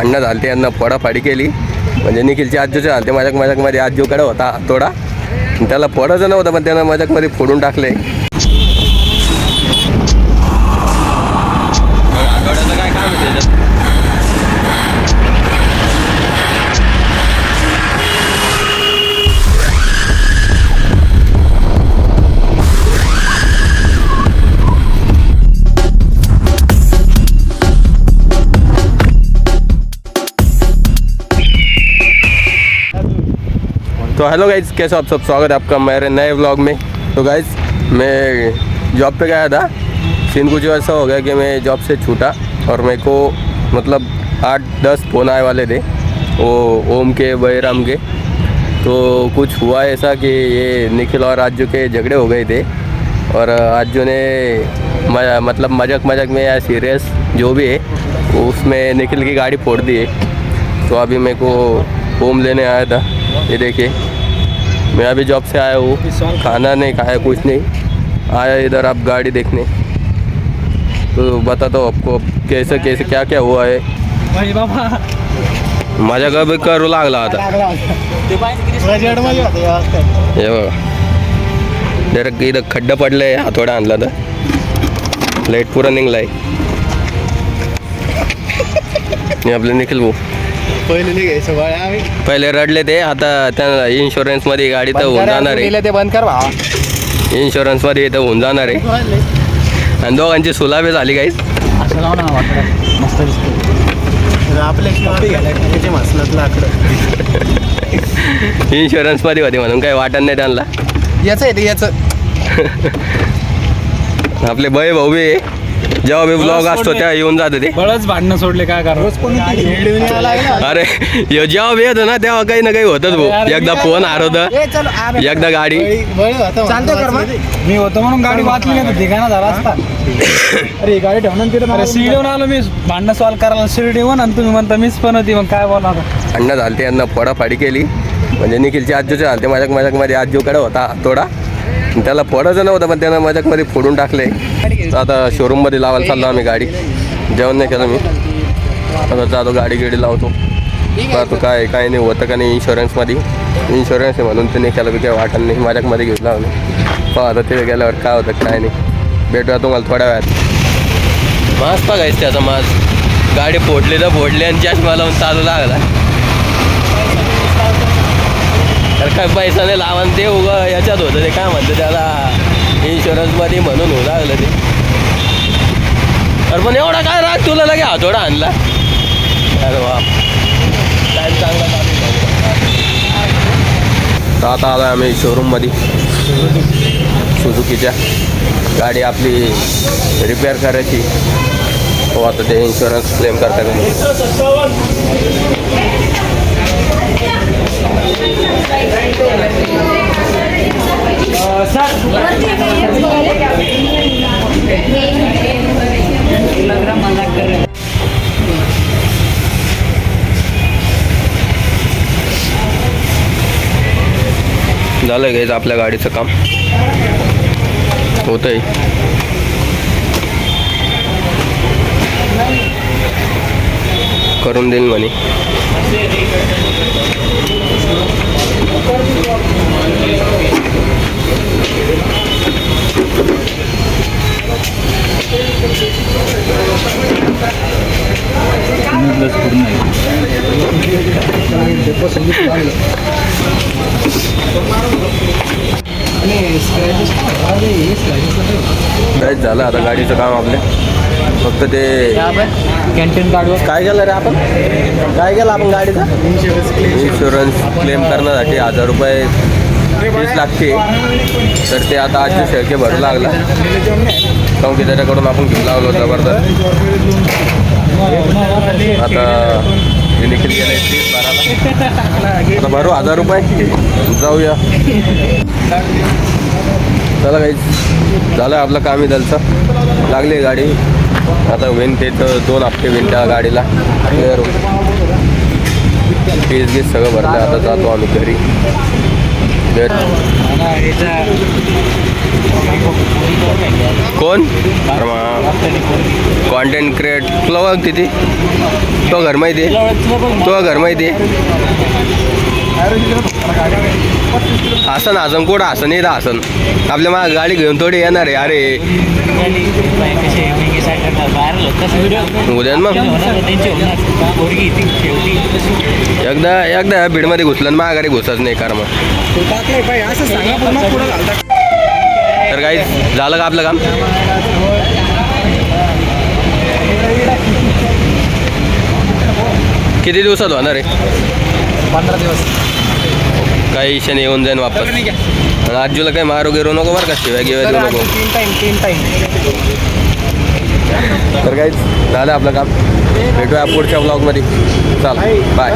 भांडणं झालते, यांना फोडाफाडी केली. म्हणजे निखिलची आजूचे झालते मजाकमध्ये. आजूकडे होता थोडा, त्याला फोडायचं नव्हतं पण त्यानं मजाकमध्ये फोडून टाकले. आठवड्याचं काय काम आहे त्याच्यात? तो हेलो गाइज, कैसे आप सब, स्वागत है आपका मेरे नए व्लॉग में। तो गाइज मैं जॉब पे गया था, सीन कुछ ऐसा हो गया कि मैं जॉब से छूटा और मेरे को मतलब 8-10 फ़ोन आए वाले थे, वो ओम के बहिराम के। तो कुछ हुआ ऐसा कि ये निखिल और आजू के झगड़े हो गए थे और आजू ने मतलब मजाक में या सीरियस जो भी है उसमें निखिल की गाड़ी फोड़ दी है। तो अभी मेरे को ओम लेने आया था, ये देखिए मैं अभी जॉब से आया हूँ, खाना नहीं खाया, कुछ नहीं, आया इधर आप गाड़ी देखने। तो बताता हूँ आपको कैसे कैसे क्या क्या हुआ है। माझ्या कभी करू लागला आता हे बघा, जरा इथं खड्डा पडलाय, हातोडा आणला तर लाईट पुरा निघलाय. हे आपले निखिल भाऊ पहिले रडले ते, आता त्यांना इन्शुरन्स मध्ये गाडी तर होऊन जाणार आहे, ते बंद कर भावा. इन्शुरन्स मध्ये तर होऊन जाणार आहे. आणि दोघांची सुलाबी झाली काहीच. इन्शुरन्स मध्ये होते म्हणून काही वाटत नाही त्यांना. याच आहे ते याच. आपले भाई भाऊ बी जेव्हा मी ब्लॉग असतो तेव्हा येऊन जाते ते. बळच भांडणं सोडले काय करा. अरे जेव्हा बी येतो ना तेव्हा काही ना काही होतच भाऊ. एकदा फोन हरवतं, एकदा गाडी. मी होतो म्हणून गाडी वाचली नाही तर ठिकाणा झाला असता. अरे गाडी ठेवून तिथे शिर्डीहून आलो मी भांडणं सॉल्व करायला शिर्डीहून, आणि तुम्ही म्हणता मीच पण होती, मग काय बोलणार. भांडणं झालते, यांना फोडाफाडी केली. म्हणजे निखिलची आजूचे झालते मजाकमध्ये. आजूकडे होता थोडा, त्याला फोडायचं नव्हतं पण त्यानं मजाकमध्ये फोडून टाकले. आता शोरूममध्ये लावायला चाललो आम्ही गाडी. जेवण नाही केलं मी, आता जातो गाडी लावतो. पाहतो काय नाही होतं का नाही. इन्शुरन्स आहे म्हणून ते नाही केलं, काही वाटत नाही. माझ्यामध्ये घेऊन लावलं. आता ते गेल्यावर काय होतं काय नाही. भेटूया तुम्हाला थोड्या वेळात. मास्क बघायचं त्याचा मास्क. गाडी फोडली तर फोडली आणि चष्मा लावून चालू लागला. तर काय पैसा नाही लावा ते उगा याच्यात होतं, ते काय म्हणतं त्याला इन्शुरन्समध्ये म्हणून होऊ लागलं ते. अरे पण एवढा काय राग तुला लगे हातोडा आणला. अरे वा, टाईम चांगला तर आता आलो आम्ही शोरूममध्ये. सुझुकीच्या गाडी आपली रिपेअर करायची. हो आता ते इन्शुरन्स क्लेम करता का नाही. झालं घ्यायचं आपल्या गाडीचं काम होतंय. करून देईन म्हणे. काय झालं आता गाडीचं काम आपले. फक्त ते कॅन्टीन कार्डवर काय केलं रे आपण, काय केलं आपण गाडीचा इन्शुरन्स क्लेम करण्यासाठी 1000 रुपये फीस लागते. तर ते आता 800 भरू लागला, काऊन की त्याच्याकडून आपण घेऊन लागलो जबरदस्त. आता निखिल गेला 30 भरायला. आता भरू 1000 रुपये, जाऊया. चला काही झालं आपलं कामही झालं. लागली गाडी आता होईन ते तर 2 हप्ते होईन त्या गाडीला क्लिअर होईल. फीस सगळं भरलं. आता जातो आम्ही घरी. कोण कॉन्टेंट क्रिएट तुला ओळखते ती तो घर माहिती आहे तो घर माहिती आहे हसन हसन कुठं हसन येतं हसन आपल्या माग गाडी घेऊन थोडी येणार आहे अरे उद्या मग एकदा बीडमध्ये घुसलं आणि माघारी घुसच नाही कार मग तर काही झालं का आपलं काम किती दिवसात होणार आहे 15 दिवस काही इशाने येऊन जाईन वापस आणि आजूला काही मारू गिरू नको बरं का शिवाय गिवाय देऊ नको 3 टाइम तर काहीच झालं आपलं काम भेटूया पुढच्या ब्लॉगमध्ये चला बाय